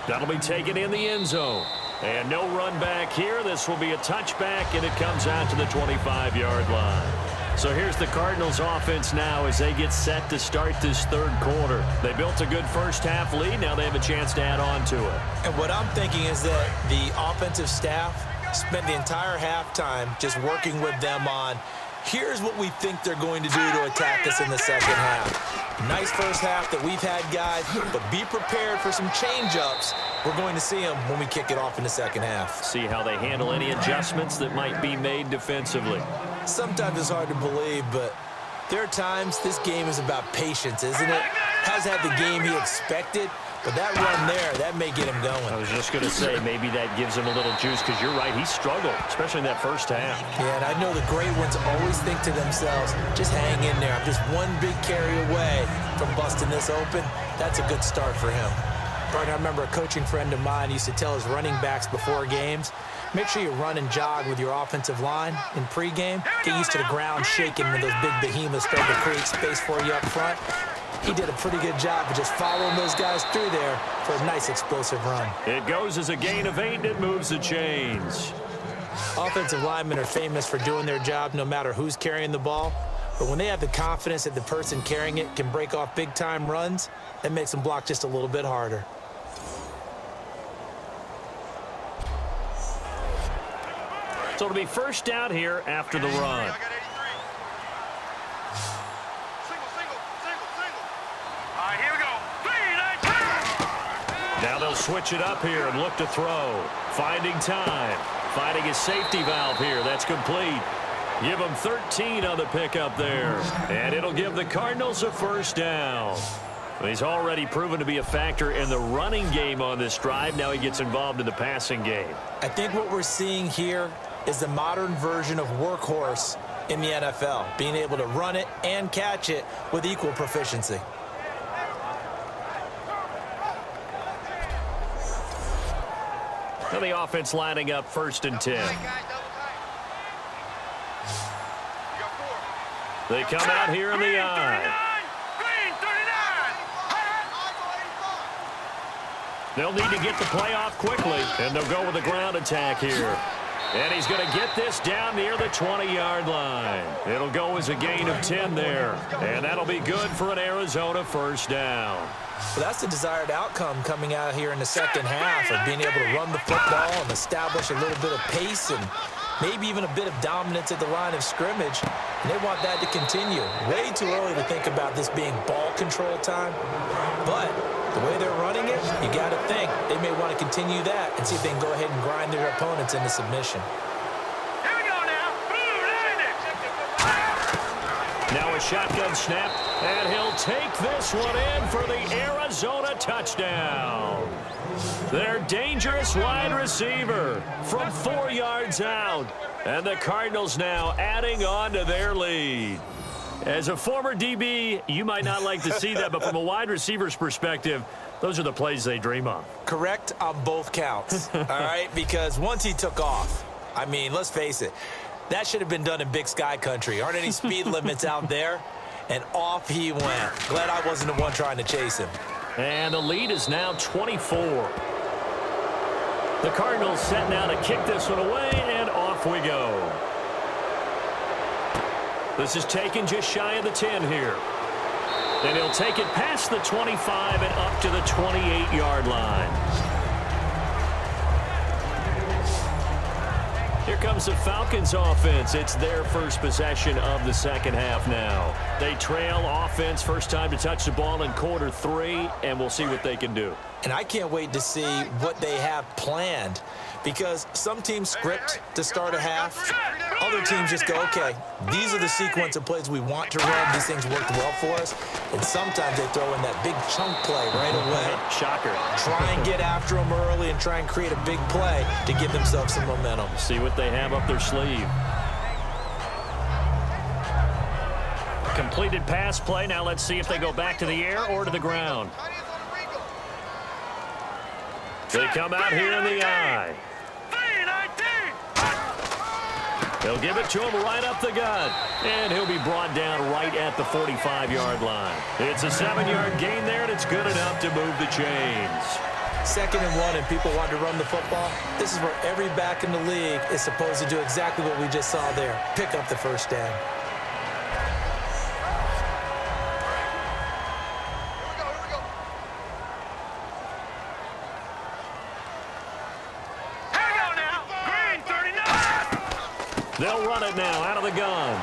That'll be taken in the end zone. And no run back here. This will be a touchback, and it comes out to the 25-yard line. So here's the Cardinals offense now as they get set to start this third quarter. They built a good first-half lead. Now they have a chance to add on to it. And what I'm thinking is that the offensive staff spent the entire halftime just working with them on, here's what we think they're going to do to attack us in the second half. Nice first half that we've had, guys, but be prepared for some change-ups. We're going to see them when we kick it off in the second half. See how they handle any adjustments that might be made defensively. Sometimes it's hard to believe, but there are times this game is about patience, isn't it? Has had the game he expected, but that run there, that may get him going. I was just going to say, maybe that gives him a little juice, because you're right, he struggled, especially in that first half. Yeah, and I know the great ones always think to themselves, just hang in there. I'm just one big carry away from busting this open. That's a good start for him. Right, I remember a coaching friend of mine used to tell his running backs before games, make sure you run and jog with your offensive line in pregame. Get used to the ground shaking when those big behemoths start to create space for you up front. He did a pretty good job of just following those guys through there for a nice explosive run. It goes as a gain of 8, and it moves the chains. Offensive linemen are famous for doing their job no matter who's carrying the ball. But when they have the confidence that the person carrying it can break off big-time runs, that makes them block just a little bit harder. So it'll be first down here after the run. Now they'll switch it up here and look to throw. Finding time. Finding his safety valve here. That's complete. Give him 13 on the pickup there. And it'll give the Cardinals a first down. He's already proven to be a factor in the running game on this drive. Now he gets involved in the passing game. I think what we're seeing here is the modern version of workhorse in the NFL, being able to run it and catch it with equal proficiency. Now the offense lining up 1st and 10. They come out here in the eye. They'll need to get the play off quickly, and they'll go with a ground attack here. And he's going to get this down near the 20-yard line. It'll go as a gain of 10 there. And that'll be good for an Arizona first down. Well, that's the desired outcome coming out here in the second half of being able to run the football and establish a little bit of pace and maybe even a bit of dominance at the line of scrimmage. And they want that to continue. Way too early to think about this being ball control time. But the way they're running it, you got to think they may want to continue that and see if they can go ahead and grind their opponents into submission. Here we go now. Now a shotgun snap, and he'll take this one in for the Arizona touchdown. Their dangerous wide receiver from 4 yards out. And the Cardinals now adding on to their lead. As a former DB, you might not like to see that, but from a wide receiver's perspective, those are the plays they dream of. Correct on both counts, all right? Because once he took off, I mean, let's face it, that should have been done in Big Sky country. Aren't any speed limits out there? And off he went. Glad I wasn't the one trying to chase him. And the lead is now 24. The Cardinals set now to kick this one away, and off we go. This is taken just shy of the 10 here. And he'll take it past the 25 and up to the 28-yard line. Here comes the Falcons offense. It's their first possession of the second half now. They trail offense, first time to touch the ball in quarter 3, and we'll see what they can do. And I can't wait to see what they have planned, because some teams script to start a half. Other teams just go, okay, these are the sequence of plays we want to run. These things worked well for us. And sometimes they throw in that big chunk play right away. Shocker. Try and get after them early and try and create a big play to give themselves some momentum. See what they have up their sleeve. Completed pass play. Now let's see if they go back to the air or to the ground. They come out here in the eye. They'll give it to him right up the gut. And he'll be brought down right at the 45-yard line. It's a 7-yard gain there, and it's good enough to move the chains. 2nd and 1 and people want to run the football, this is where every back in the league is supposed to do exactly what we just saw there. Pick up the first down. They'll run it now out of the gun.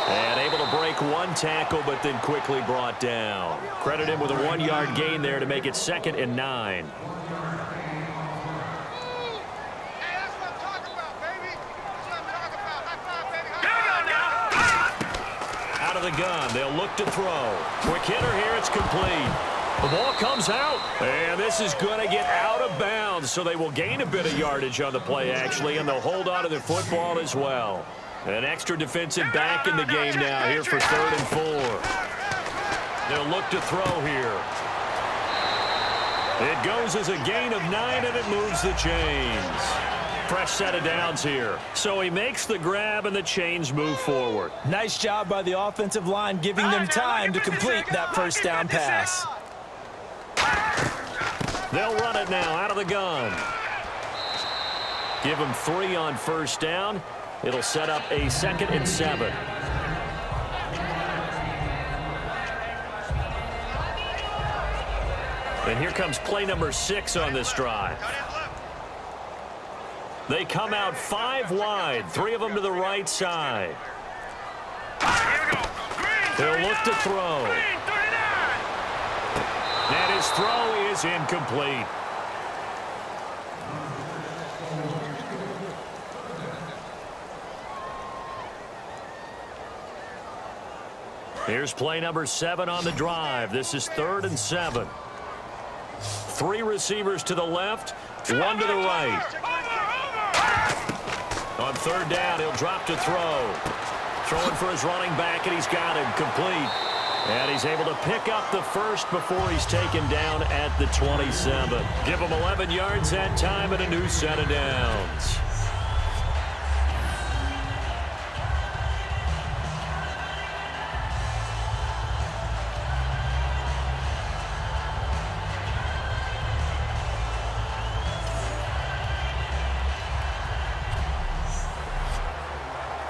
And able to break one tackle, but then quickly brought down. Credit him with a 1-yard gain there to make it 2nd and 9. Out of the gun, they'll look to throw. Quick hitter here, it's complete. The ball comes out, and this is going to get out of bounds, so they will gain a bit of yardage on the play, actually, and they'll hold on to the football as well. An extra defensive back in the game now here for 3rd and 4. They'll look to throw here. It goes as a gain of 9, and it moves the chains. Fresh set of downs here. So he makes the grab, and the chains move forward. Nice job by the offensive line giving them time to complete that first down pass. They'll run it now out of the gun. Give them 3 on first down. It'll set up a 2nd and 7. And here comes play number 6 on this drive. They come out 5 wide, 3 of them to the right side. They'll look to throw. And his throw is incomplete. Here's play number 7 on the drive. This is 3rd and 7. 3 receivers to the left, 1 to the right. On 3rd down, he'll drop to throw. Throwing for his running back, and he's got him complete. And he's able to pick up the first before he's taken down at the 27. Give him 11 yards that time and a new set of downs.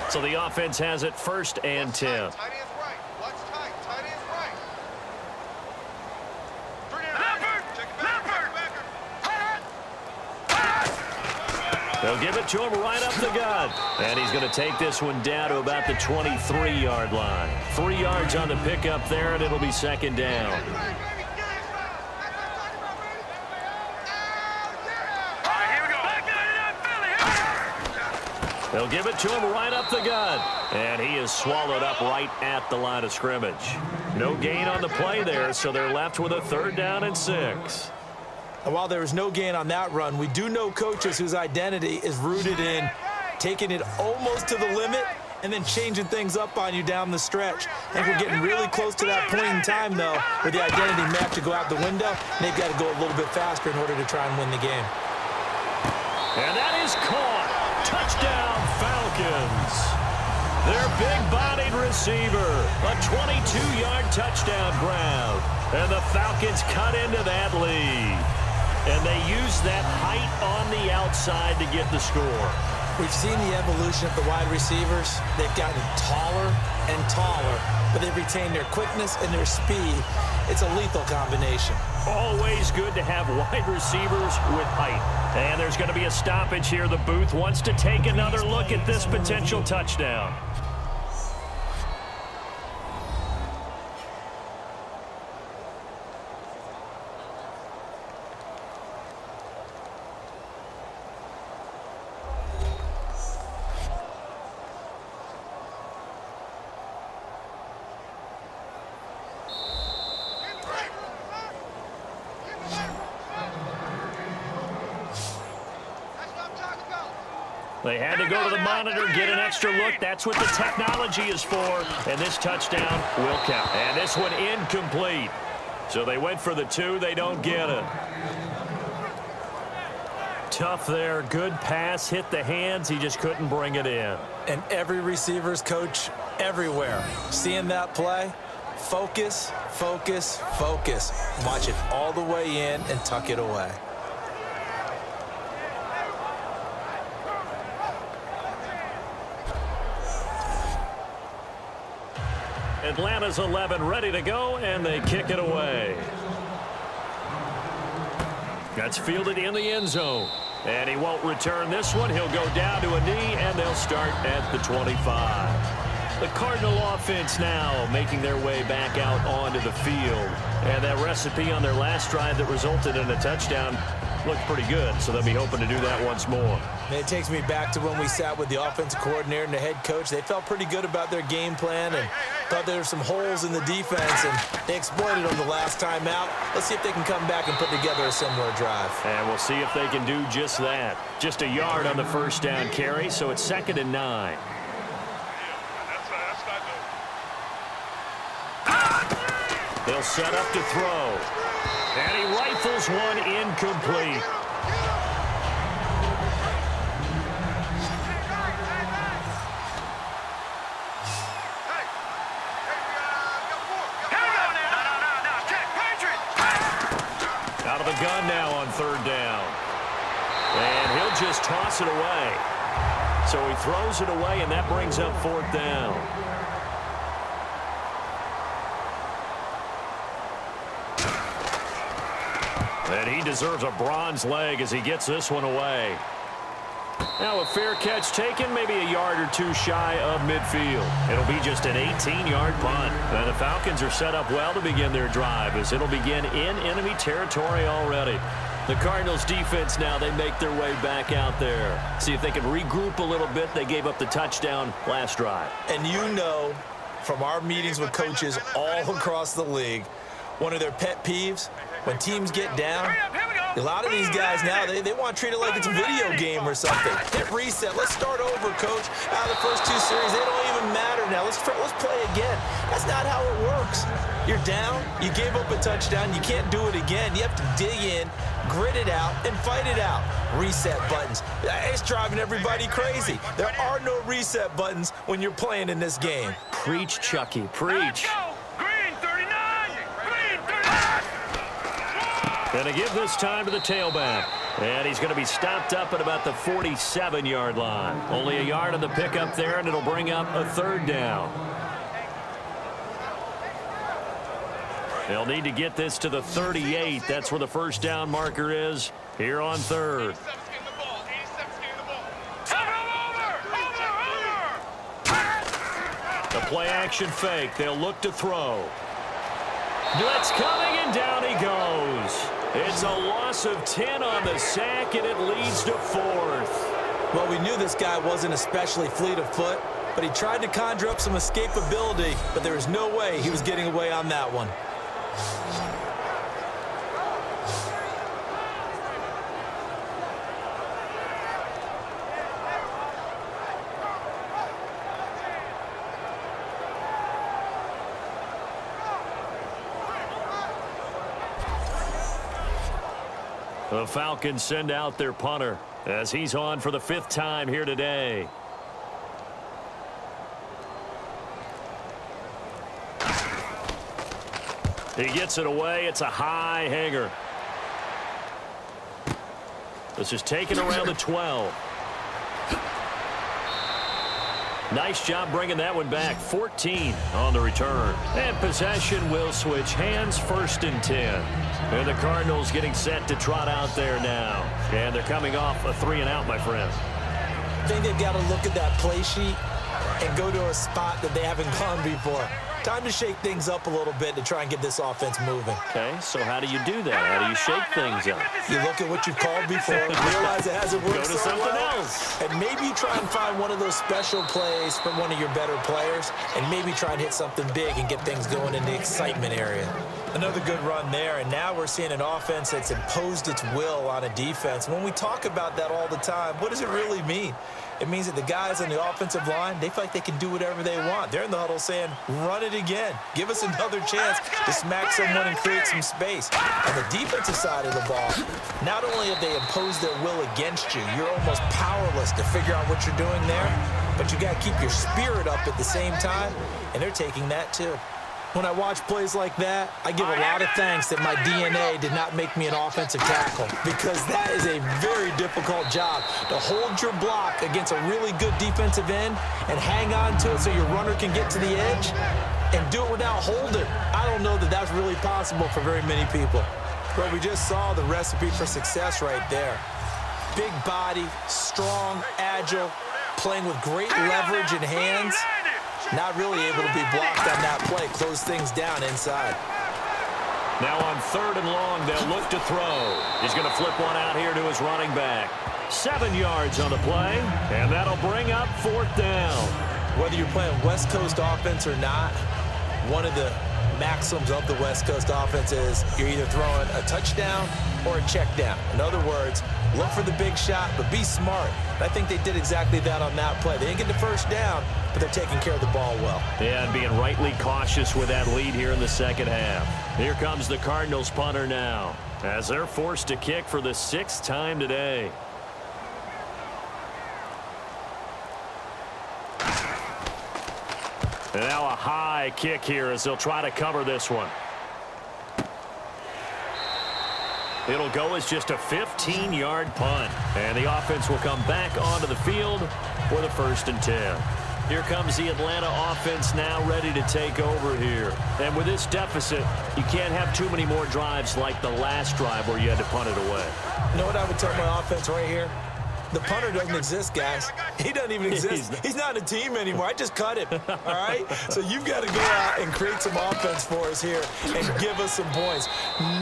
So the offense has it 1st and 10. They'll give it to him right up the gut. And he's going to take this one down to about the 23-yard line. 3 yards on the pickup there, and it'll be 2nd down. They'll give it to him right up the gut. And he is swallowed up right at the line of scrimmage. No gain on the play there, so they're left with a 3rd down and 6. And while there was no gain on that run, we do know coaches whose identity is rooted in taking it almost to the limit and then changing things up on you down the stretch. I think we're getting really close to that point in time, though, where the identity match to go out the window, and they've got to go a little bit faster in order to try and win the game. And that is caught. Touchdown, Falcons. Their big-bodied receiver, a 22-yard touchdown grab. And the Falcons cut into that lead. And they use that height on the outside to get the score. We've seen the evolution of the wide receivers. They've gotten taller and taller, but they've retained their quickness and their speed. It's a lethal combination. Always good to have wide receivers with height. And there's going to be a stoppage here. The booth wants to take another look at this potential touchdown. They had to go to the monitor, get an extra look. That's what the technology is for. And this touchdown will count. And this one incomplete. So they went for the 2. They don't get it. Tough there. Good pass. Hit the hands. He just couldn't bring it in. And every receiver's coach everywhere, seeing that play, focus, focus, focus. Watch it all the way in and tuck it away. Atlanta's 11 ready to go, and they kick it away. That's fielded in the end zone. And he won't return this one. He'll go down to a knee, and they'll start at the 25. The Cardinal offense now making their way back out onto the field. And that recipe on their last drive that resulted in a touchdown looked pretty good, so they'll be hoping to do that once more. It takes me back to when we sat with the offensive coordinator and the head coach. They felt pretty good about their game plan and thought there were some holes in the defense, and they exploited them the last time out. Let's see if they can come back and put together a similar drive. And we'll see if they can do just that. Just a yard on the first down carry, so it's 2nd and 9. They'll set up to throw. And he rifles one incomplete. Out of the gun now on 3rd down. And he'll just toss it away. So he throws it away, and that brings up 4th down. And he deserves a bronze leg as he gets this one away. Now a fair catch taken, maybe a yard or two shy of midfield. It'll be just an 18-yard punt. And the Falcons are set up well to begin their drive as it'll begin in enemy territory already. The Cardinals defense now, they make their way back out there. See if they can regroup a little bit. They gave up the touchdown last drive. And you know from our meetings with coaches all across the league, one of their pet peeves, when teams get down, a lot of these guys now, they want to treat it like it's a video game or something. Hit reset. Let's start over, coach. Out of the first 2 series, they don't even matter now. Let's play again. That's not how it works. You're down. You gave up a touchdown. You can't do it again. You have to dig in, grit it out, and fight it out. Reset buttons. It's driving everybody crazy. There are no reset buttons when you're playing in this game. Preach, Chucky. Preach. Going to give this time to the tailback. And he's going to be stopped up at about the 47-yard line. Only a yard on the pickup there, and it'll bring up a 3rd down. They'll need to get this to the 38. That's where the first down marker is here on 3rd. The play action fake. They'll look to throw. Blitz coming, and down he goes. It's a loss of 10 on the sack, and it leads to 4th. Well, we knew this guy wasn't especially fleet of foot, but he tried to conjure up some escapability, but there was no way he was getting away on that one. The Falcons send out their punter as he's on for the 5th time here today. He gets it away. It's a high hanger. This is taken around the 12. Nice job bringing that one back. 14 on the return. And possession will switch hands, 1st and 10. And the Cardinals getting set to trot out there now. And they're coming off a 3-and-out, my friend. I think they've got to look at that play sheet and go to a spot that they haven't gone before. Time to shake things up a little bit to try and get this offense moving. Okay, so how do you do that? How do you shake things up? You look at what you've called before, realize it hasn't worked Go to so something well, else. and maybe you try and find one of those special plays from one of your better players, and maybe try and hit something big and get things going in the excitement area. Another good run there, and now we're seeing an offense that's imposed its will on a defense. When we talk about that all the time, what does it really mean? It means that the guys on the offensive line, they feel like they can do whatever they want. They're in the huddle saying, run it again. Give us another chance to smack someone and create some space. On the defensive side of the ball, not only have they imposed their will against you, you're almost powerless to figure out what you're doing there, but you got to keep your spirit up at the same time, and they're taking that too. When I watch plays like that, I give a lot of thanks that my DNA did not make me an offensive tackle, because that is a very difficult job to hold your block against a really good defensive end and hang on to it so your runner can get to the edge. and do it without holding. I don't know that that's really possible for very many people. But we just saw the recipe for success right there. Big body, strong, agile, playing with great leverage in hands. Not really able to be blocked on that play. Close things down inside. Now on 3rd and long, they'll look to throw. He's going to flip one out here to his running back. 7 yards on the play, and that'll bring up 4th down. Whether you're playing West Coast offense or not, one of the maxims of the West Coast offense is you're either throwing a touchdown or a check down. In other words, look for the big shot, but be smart. And I think they did exactly that on that play. They didn't get the first down, but they're taking care of the ball well. Yeah, and being rightly cautious with that lead here in the second half. Here comes the Cardinals punter now, as they're forced to kick for the 6th time today. And now a high kick here as they'll try to cover this one. It'll go as just a 15-yard punt. And the offense will come back onto the field for the 1st and 10. Here comes the Atlanta offense now ready to take over here. And with this deficit, you can't have too many more drives like the last drive where you had to punt it away. You know what I would tell my offense right here? The punter doesn't exist, guys. He doesn't even exist. He's not a team anymore. I just cut him, all right? So you've got to go out and create some offense for us here and give us some points.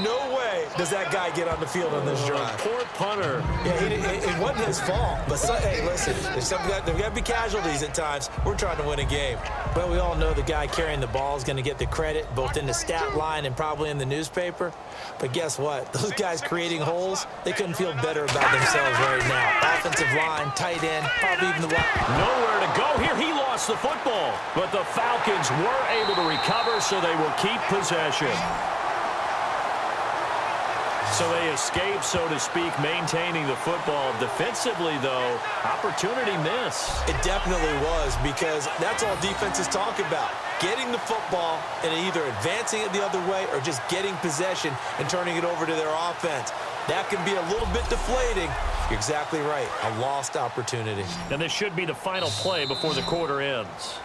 No way does that guy get on the field on this drive. Poor punter. Yeah, it wasn't his fault. But, hey, listen, there's got to be casualties at times. We're trying to win a game. But we all know the guy carrying the ball is going to get the credit, both in the stat line and probably in the newspaper. But guess what? Those guys creating holes, they couldn't feel better about themselves right now. Offensive line, tight end, probably even the wide. Nowhere to go here. He lost the football. But the Falcons were able to recover, so they will keep possession. So they escape, so to speak, maintaining the football. Defensively, though, opportunity miss. It definitely was, because that's all defenses talk about. Getting the football and either advancing it the other way or just getting possession and turning it over to their offense. That can be a little bit deflating. You're exactly right. A lost opportunity. And this should be the final play before the quarter ends.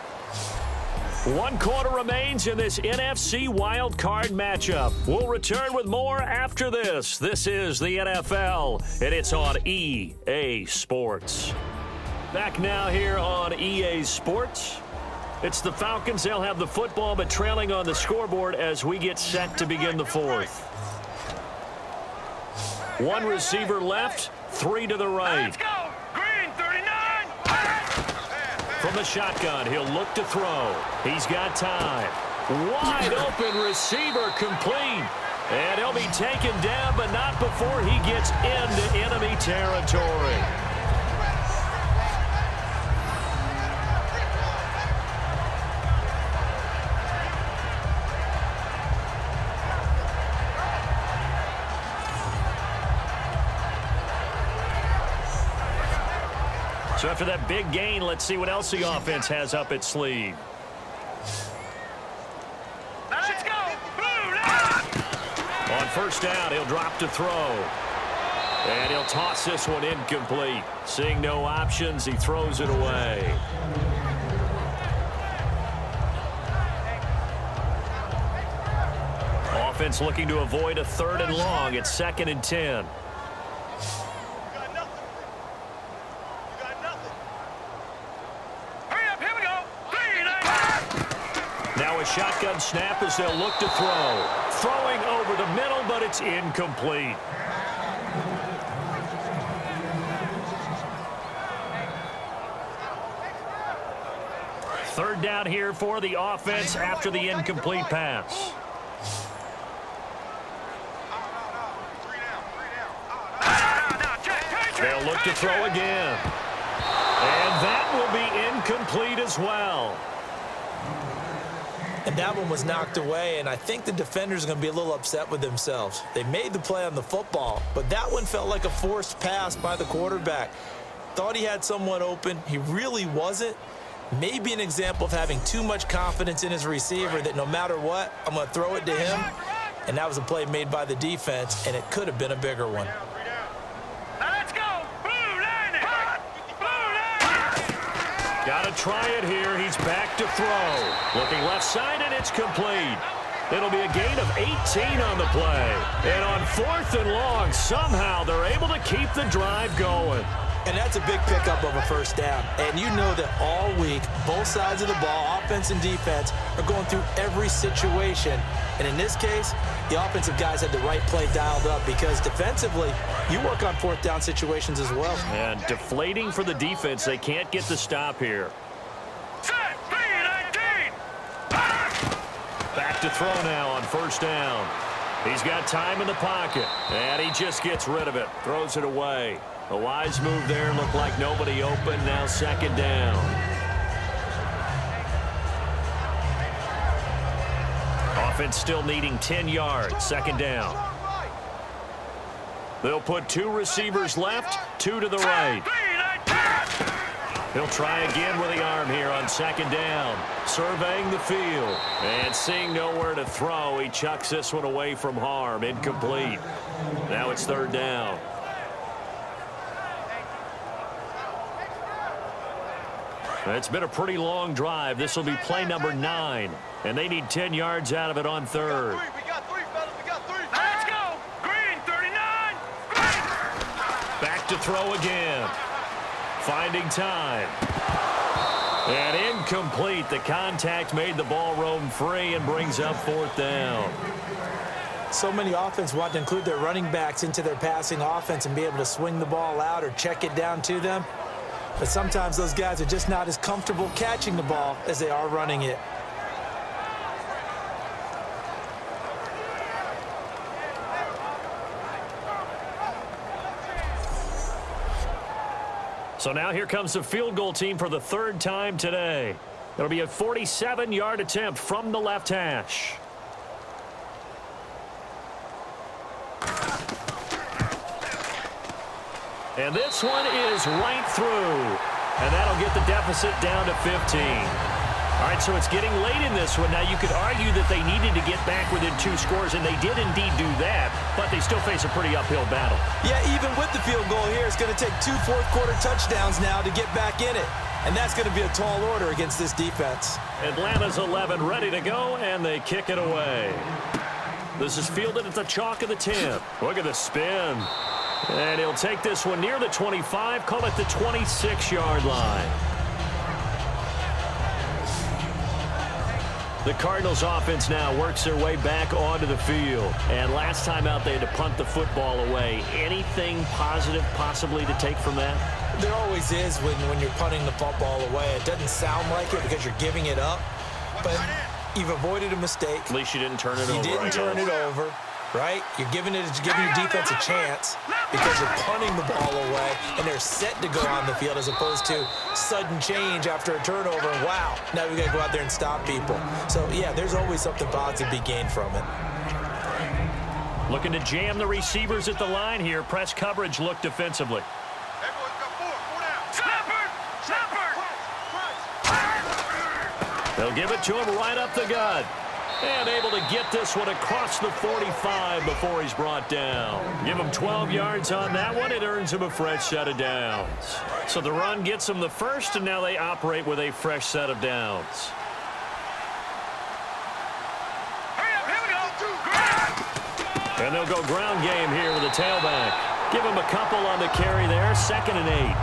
1 quarter remains in this NFC wild card matchup. We'll return with more after this. This is the NFL, and it's on EA Sports. Back now here on EA Sports. It's the Falcons. They'll have the football, but trailing on the scoreboard as we get set to begin the 4th. 1 receiver left, 3 to the right. Let's go. Green, 39. From the shotgun, he'll look to throw. He's got time. Wide open receiver complete. And he'll be taken down, but not before he gets into enemy territory. So after that big gain, let's see what else the offense has up its sleeve. Let's go. On 1st down, he'll drop to throw. And he'll toss this one incomplete. Seeing no options, he throws it away. Offense looking to avoid a 3rd and long. It's 2nd and 10. Now a shotgun snap as they'll look to throw. Throwing over the middle, but it's incomplete. Third down here for the offense after the incomplete pass. They'll look to throw again. And that will be incomplete as well. And that one was knocked away, and I think the defenders are going to be a little upset with themselves. They made the play on the football, but that one felt like a forced pass by the quarterback. Thought he had someone open. He really wasn't. Maybe an example of having too much confidence in his receiver that no matter what, I'm going to throw it to him. And that was a play made by the defense, and it could have been a bigger one. Got to try it here. He's back to throw. Looking left side, and it's complete. It'll be a gain of 18 on the play. And on 4th and long, somehow they're able to keep the drive going. And that's a big pickup of a first down. And you know that all week, both sides of the ball, offense and defense, are going through every situation. And in this case, the offensive guys had the right play dialed up because defensively, you work on 4th down situations as well. And deflating for the defense. They can't get the stop here. Set, B-19. Back to throw now on 1st down. He's got time in the pocket. And he just gets rid of it. Throws it away. A wise move there. Looked like nobody open. Now 2nd down. Offense still needing 10 yards. 2nd down. They'll put 2 receivers left, 2 to the right. He'll try again with the arm here on 2nd down. Surveying the field. And seeing nowhere to throw, he chucks this one away from harm. Incomplete. Now it's 3rd down. It's been a pretty long drive. This will be play number 9. And they need 10 yards out of it on 3rd. We got 3, fellas. We got 3. Let's go. Green, 39. Green. Back to throw again. Finding time. And incomplete. The contact made the ball roam free and brings up 4th down. So many offense want to include their running backs into their passing offense and be able to swing the ball out or check it down to them. But sometimes those guys are just not as comfortable catching the ball as they are running it. So now here comes the field goal team for the 3rd time today. It'll be a 47-yard attempt from the left hash. And this one is right through. And that'll get the deficit down to 15. All right, so it's getting late in this one. Now, you could argue that they needed to get back within 2 scores, and they did indeed do that, but they still face a pretty uphill battle. Yeah, even with the field goal here, it's going to take 2 fourth-quarter touchdowns now to get back in it. And that's going to be a tall order against this defense. Atlanta's 11 ready to go, and they kick it away. This is fielded at the chalk of the 10. Look at the spin. And he'll take this one near the 25, call it the 26-yard line. The Cardinals offense now works their way back onto the field. And last time out, they had to punt the football away. Anything positive possibly to take from that? There always is when you're punting the football away. It doesn't sound like it because you're giving it up, but you've avoided a mistake. At least you didn't turn it over. You didn't turn it over. Right? You're giving your defense a chance because you're punting the ball away and they're set to go on the field as opposed to sudden change after a turnover. And wow, now we got to go out there and stop people. So, yeah, there's always something positive to be gained from it. Looking to jam the receivers at the line here. Press coverage look defensively. They'll give it to him right up the gut. And able to get this one across the 45 before he's brought down. Give him 12 yards on that one. It earns him a fresh set of downs. So the run gets them the first, and now they operate with a fresh set of downs. And they'll go ground game here with a tailback. Give him a couple on the carry there. 2nd and 8.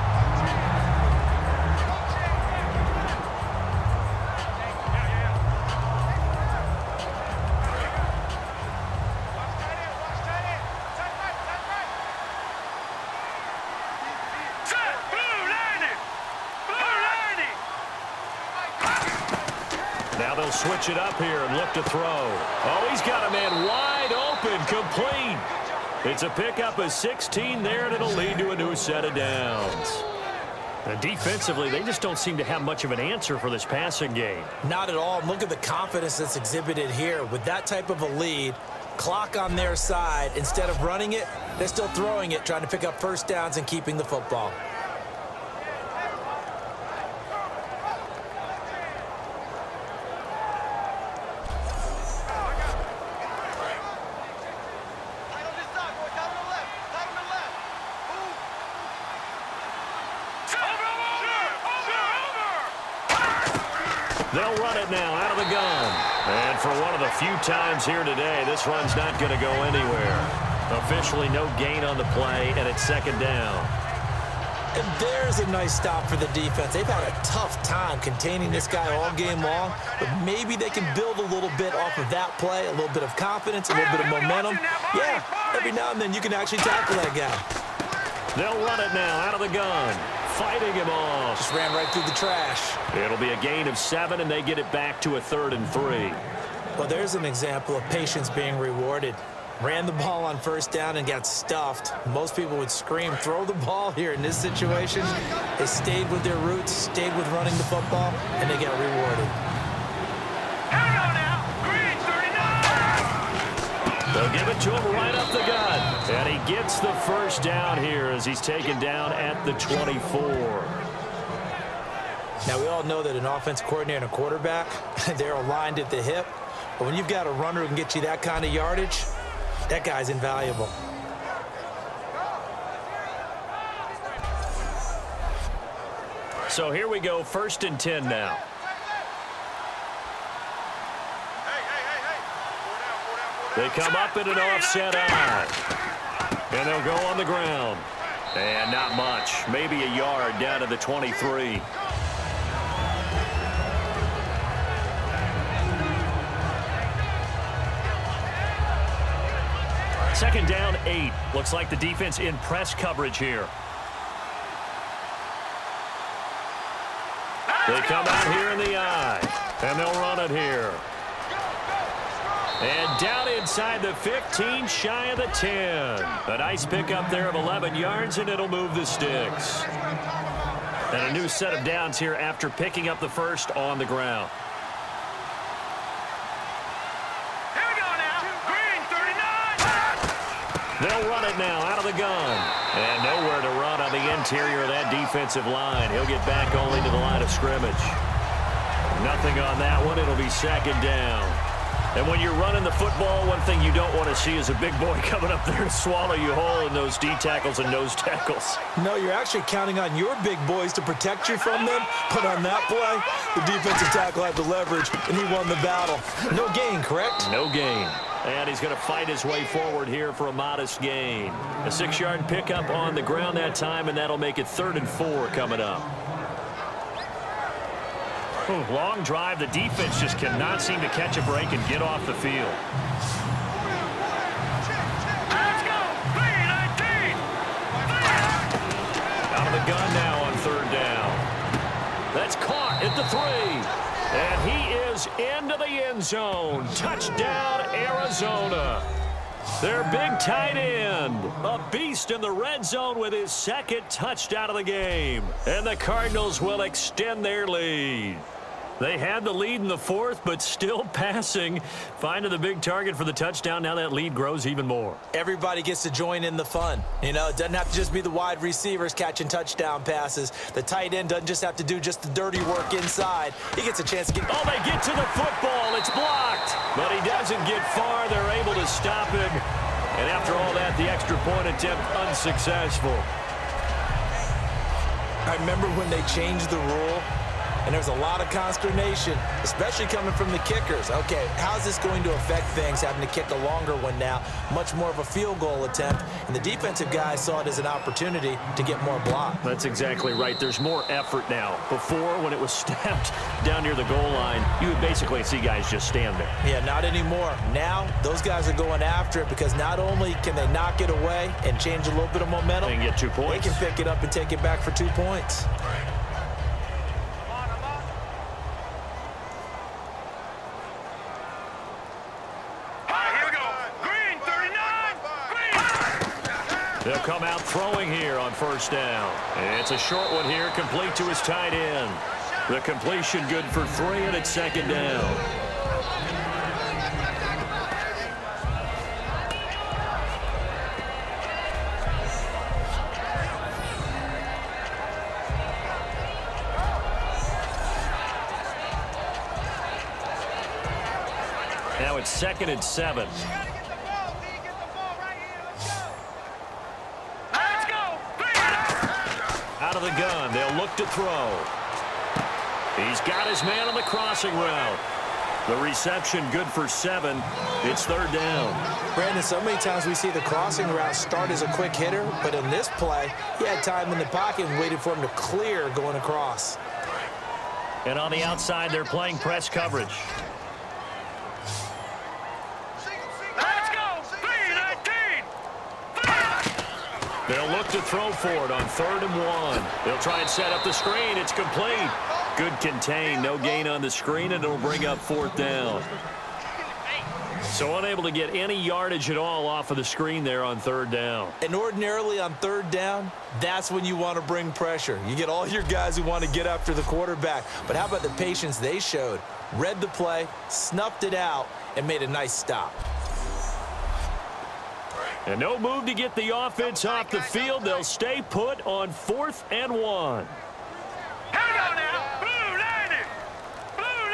Now they'll switch it up here and look to throw. Oh, he's got a man wide open, complete. It's a pickup of 16 there, and it'll lead to a new set of downs. And defensively, they just don't seem to have much of an answer for this passing game. Not at all. Look at the confidence that's exhibited here. With that type of a lead, clock on their side, instead of running it, they're still throwing it, trying to pick up first downs and keeping the football. They'll run it now out of the gun. And for one of the few times here today, this run's not going to go anywhere. Officially no gain on the play, and it's second down. And there's a nice stop for the defense. They've had a tough time containing this guy all game long, but maybe they can build a little bit off of that play, a little bit of confidence, a little bit of momentum. Yeah, every now and then you can actually tackle that guy. They'll run it now out of the gun. Fighting him off. Just ran right through the trash. It'll be a gain of 7, and they get it back to a 3rd and 3. Well, there's an example of patience being rewarded. Ran the ball on first down and got stuffed. Most people would scream, throw the ball here. In this situation, they stayed with their roots, stayed with running the football, and they got rewarded. Hang on now. Green 39. They'll give it to him right up the gut. And he gets the first down here as he's taken down at the 24. Now, we all know that an offense coordinator and a quarterback, they're aligned at the hip. But when you've got a runner who can get you that kind of yardage, that guy's invaluable. So here we go, 1st and 10 now. They come up in an offset eye. And they'll go on the ground. And not much, maybe a yard down to the 23. Second down, 8. Looks like the defense in press coverage here. They come out here in the eye, and they'll run it here. And down inside the 15, shy of the 10. A nice pickup there of 11 yards, and it'll move the sticks. And a new set of downs here after picking up the first on the ground. They'll run it now out of the gun. And nowhere to run on the interior of that defensive line. He'll get back only to the line of scrimmage. Nothing on that one. It'll be second down. And when you're running the football, one thing you don't want to see is a big boy coming up there to swallow you whole in those D tackles and nose tackles. No, you're actually counting on your big boys to protect you from them. But on that play, the defensive tackle had the leverage, and he won the battle. No gain, correct? No gain. And he's going to fight his way forward here for a modest gain. A 6-yard pickup on the ground that time, and that'll make it 3rd and 4 coming up. Long drive. The defense just cannot seem to catch a break and get off the field. Let's go. 3-19. Out of the gun now on 3rd down. That's caught at the 3. And he is into the end zone. Touchdown, Arizona. Their big tight end, a beast in the red zone with his 2nd touchdown of the game. And the Cardinals will extend their lead. They had the lead in the 4th, but still passing. Finding the big target for the touchdown. Now that lead grows even more. Everybody gets to join in the fun. You know, it doesn't have to just be the wide receivers catching touchdown passes. The tight end doesn't just have to do just the dirty work inside. He gets a chance to get... Oh, they get to the football. It's blocked. But he doesn't get far. They're able to stop him. And after all that, the extra point attempt unsuccessful. I remember when they changed the rule, and there's a lot of consternation, especially coming from the kickers. Okay, how's this going to affect things, having to kick a longer one now? Much more of a field goal attempt, and the defensive guys saw it as an opportunity to get more block. That's exactly right. There's more effort now. Before, when it was snapped down near the goal line, you would basically see guys just stand there. Yeah, not anymore. Now, those guys are going after it because not only can they knock it away and change a little bit of momentum, they can get 2 points. They can pick it up and take it back for 2 points. They'll come out throwing here on 1st down. It's a short one here, complete to his tight end. The completion good for 3, and it's 2nd down. Now it's 2nd and 7. Out of the gun, they'll look to throw. He's got his man on the crossing route. The reception good for 7. It's third down. Brandon, so many times we see the crossing route start as a quick hitter, but in this play, he had time in the pocket and waited for him to clear going across. And on the outside, they're playing press coverage. Let's go! 3-19! They'll look to throw for it on 3rd and 1. They'll try and set up the screen. It's complete. Good contain. No gain on the screen, and it'll bring up 4th down. So unable to get any yardage at all off of the screen there on 3rd down. And ordinarily on 3rd down, that's when you want to bring pressure. You get all your guys who want to get after the quarterback. But how about the patience they showed? Read the play, snuffed it out, and made a nice stop. And no move to get the offense off the field. They'll stay put on 4th and 1. Here we go now! Blue 90! Blue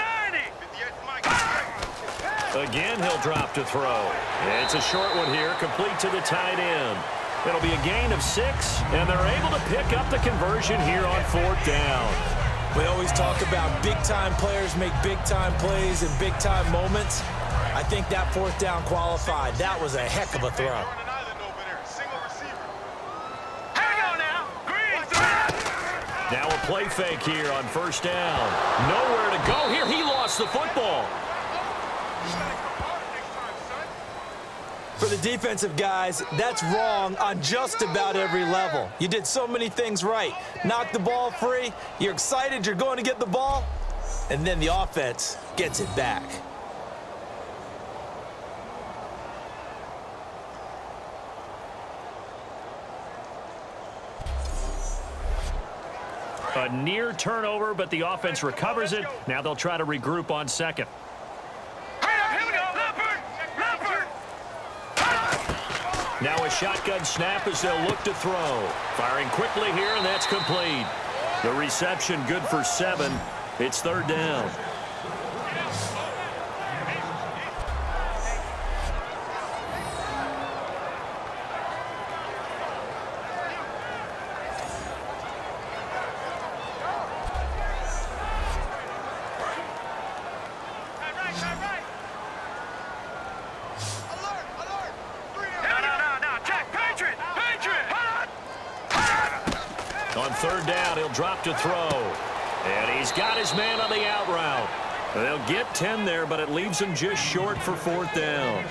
90! Again, he'll drop to throw. It's a short one here, complete to the tight end. It'll be a gain of 6, and they're able to pick up the conversion here on 4th down. We always talk about big-time players make big-time plays in big-time moments. I think that 4th down qualified. That was a heck of a throw. Here we go now! Green 3! Now a play fake here on 1st down. Nowhere to go here. He lost the football. For the defensive guys, that's wrong on just about every level. You did so many things right. Knocked the ball free. You're excited you're going to get the ball. And then the offense gets it back. A near turnover, but the offense recovers it. Now they'll try to regroup on 2nd. Here we go! Leopard! Leopard! Now a shotgun snap as they'll look to throw. Firing quickly here, and that's complete. The reception good for 7. It's 3rd down. On 3rd down, he'll drop to throw. And he's got his man on the out route. They'll get 10 there, but it leaves him just short for 4th down.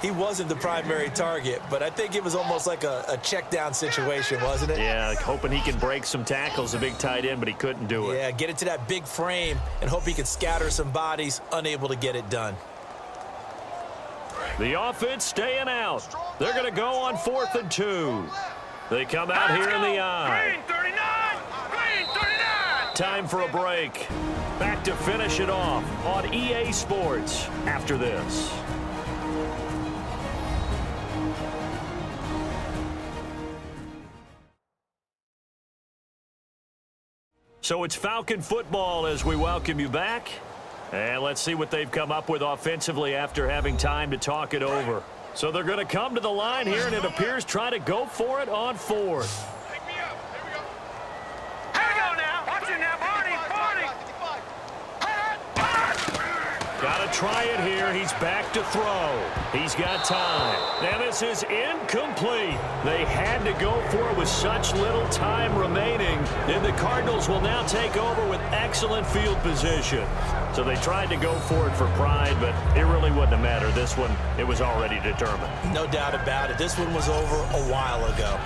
He wasn't the primary target, but I think it was almost like a check down situation, wasn't it? Yeah, hoping he can break some tackles, a big tight end, but he couldn't do it. Yeah, get it to that big frame and hope he can scatter some bodies, unable to get it done. The offense staying out. They're going to go on 4th and 2. They come out here in the eye. Green 39! Green 39! Time for a break. Back to finish it off on EA Sports after this. So it's Falcon football as we welcome you back. And let's see what they've come up with offensively after having time to talk it over. So they're going to come to the line here, and it appears try to go for it on 4th. Pick me up. Here we go. Here we go now. Watch it now, Barney. Got to try it here. He's back to throw. He's got time. Now this is incomplete. They had to go for it with such little time remaining. And the Cardinals will now take over with excellent field position. So they tried to go for it for pride, but it really wouldn't have mattered. This one, it was already determined. No doubt about it. This one was over a while ago.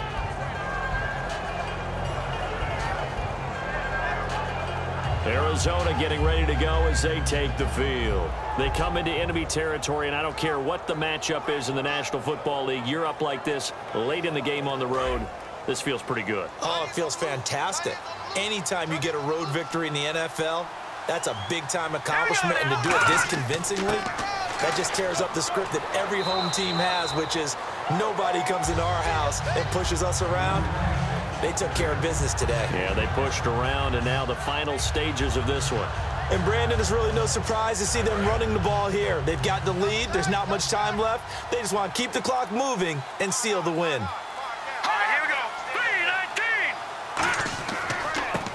Arizona getting ready to go as they take the field. They come into enemy territory, and I don't care what the matchup is in the National Football League. You're up like this late in the game on the road. This feels pretty good. Oh, it feels fantastic. Anytime you get a road victory in the NFL, that's a big-time accomplishment, and to do it this convincingly, that just tears up the script that every home team has, which is nobody comes into our house and pushes us around. They took care of business today. Yeah, they pushed around, and now the final stages of this one. And Brandon, is really no surprise to see them running the ball here. They've got the lead. There's not much time left. They just want to keep the clock moving and seal the win. All right, here we go.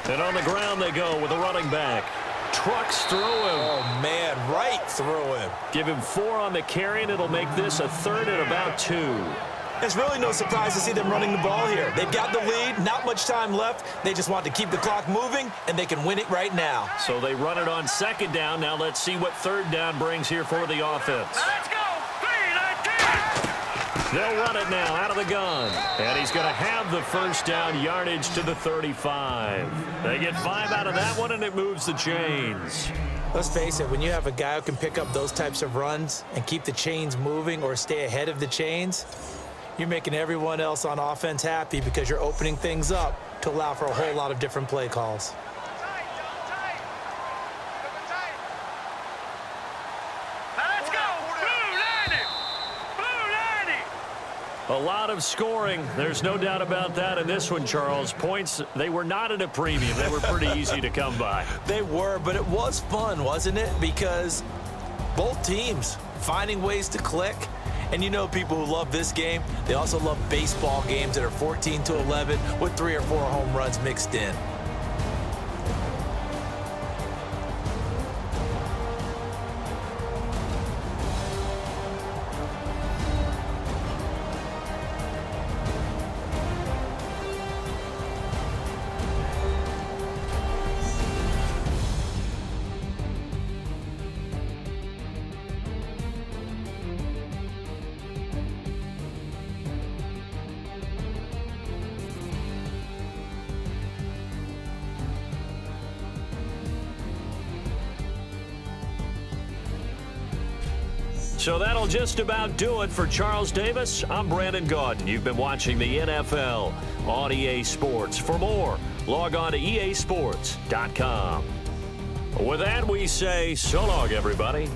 3-19! And on the ground they go with a running back. Trucks through him. Oh, man, right through him. Give him 4 on the carry, and it'll make this a 3rd and about 2. It's really no surprise to see them running the ball here. They've got the lead, not much time left. They just want to keep the clock moving, and they can win it right now. So they run it on 2nd down. Now let's see what 3rd down brings here for the offense. Let's go. 3-19. They'll run it now out of the gun. And he's going to have the 1st down, yardage to the 35. They get 5 out of that one, and it moves the chains. Let's face it, when you have a guy who can pick up those types of runs and keep the chains moving or stay ahead of the chains, you're making everyone else on offense happy because you're opening things up to allow for a whole lot of different play calls. Let's go. Blue 90. Blue 90. A lot of scoring. There's no doubt about that in this one, Charles. Points, they were not at a premium. They were pretty easy to come by. They were, but it was fun, wasn't it? Because both teams finding ways to click. And you know people who love this game, they also love baseball games that are 14-11 with 3 or 4 home runs mixed in. So that'll just about do it for Charles Davis. I'm Brandon Gaudin. You've been watching the NFL on EA Sports. For more, log on to easports.com. With that, we say so long, everybody.